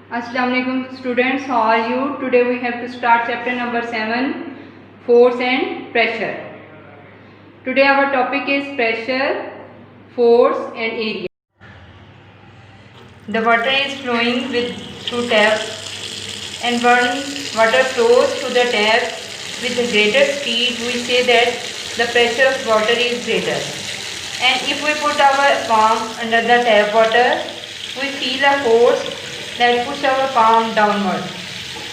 Assalamu alaikum students, how are you? Today we have to start chapter number 7, force and pressure. Today our topic is pressure, force and area. The water is flowing through tap, and when water flows through the tap with a greater speed, we say that the pressure of water is greater. And if we put our palm under the tap water, we feel a force that pushes our palm downward.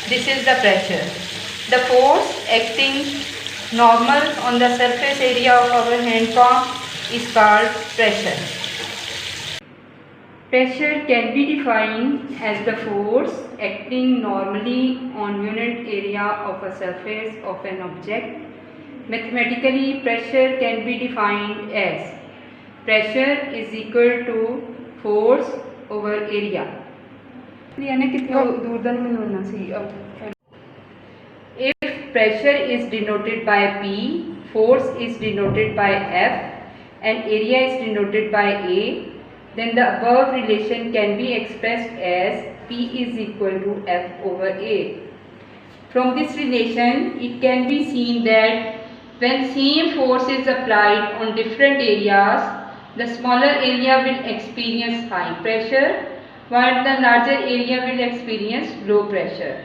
This is the pressure. The force acting normal on the surface area of our hand palm is called pressure. Pressure can be defined as the force acting normally on unit area of a surface of an object. Mathematically, pressure can be defined as pressure is equal to force over area. If pressure is denoted by P, force is denoted by F, and area is denoted by A, then the above relation can be expressed as P is equal to F over A. From this relation, it can be seen that when same force is applied on different areas, the smaller area will experience high pressure, while the larger area will experience low pressure.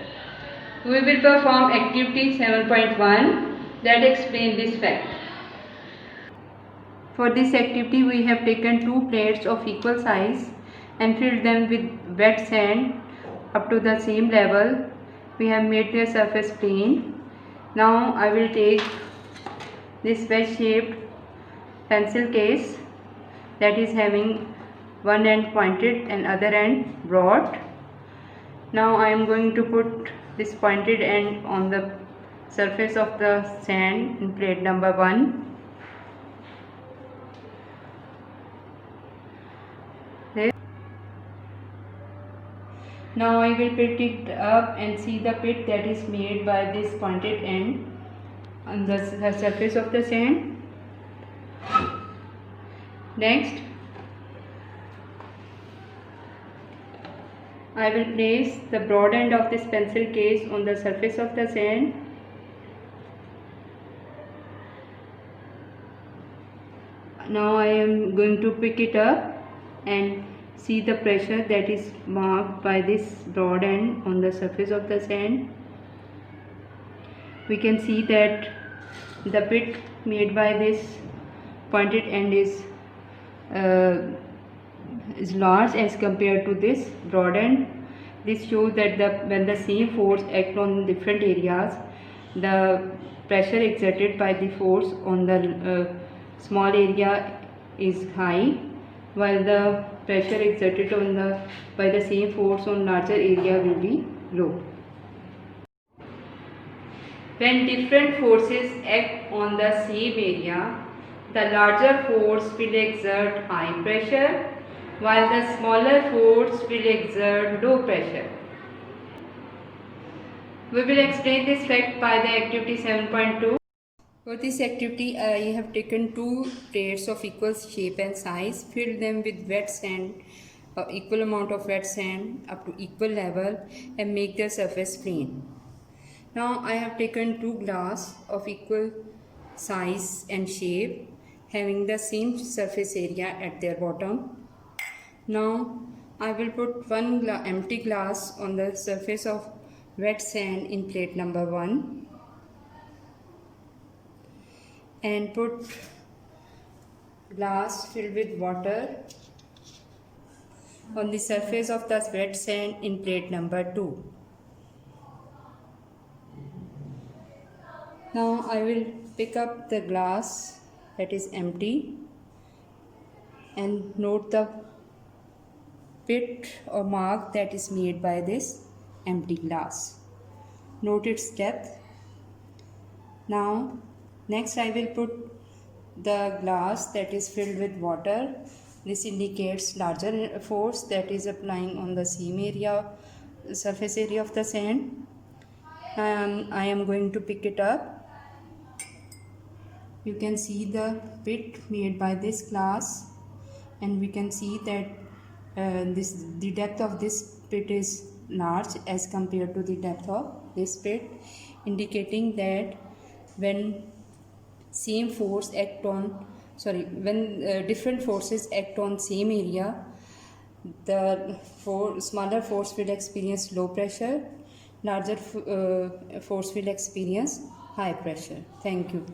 We will perform activity 7.1 that explains this fact. For this activity, we have taken two plates of equal size and filled them with wet sand up to the same level. We have made their surface plane. Now I will take this wedge-shaped pencil case that is having one end pointed and other end broad. Now I am going to put this pointed end on the surface of the sand in plate number 1. Now I will pick it up and see the pit that is made by this pointed end on the surface of the sand. Next, I will place the broad end of this pencil case on the surface of the sand. Now I am going to pick it up and see the pressure that is marked by this broad end on the surface of the sand. We can see that the pit made by this pointed end is large as compared to this broad end. This shows that when the same force acts on different areas, the pressure exerted by the force on the small area is high, while the pressure exerted by the same force on larger area will be low. When different forces act on the same area, the larger force will exert high pressure, while the smaller force will exert low pressure. We will explain this fact by the activity 7.2. For this activity, I have taken two plates of equal shape and size, filled them with wet sand, equal amount of wet sand up to equal level, and make their surface plane. Now I have taken two glass of equal size and shape, having the same surface area at their bottom. Now I will put one empty glass on the surface of wet sand in plate number 1 and put glass filled with water on the surface of the wet sand in plate number 2. Now I will pick up the glass that is empty and note the pit or mark that is made by this empty glass. Note its depth. Now next I will put the glass that is filled with water. This indicates larger force that is applying on the same area, surface area of the sand. I am going to pick it up. You can see the pit made by this glass, and we can see that the depth of this pit is large as compared to the depth of this pit, indicating that when same force act on when different forces act on same area, the smaller force will experience low pressure, larger force will experience high pressure. Thank you.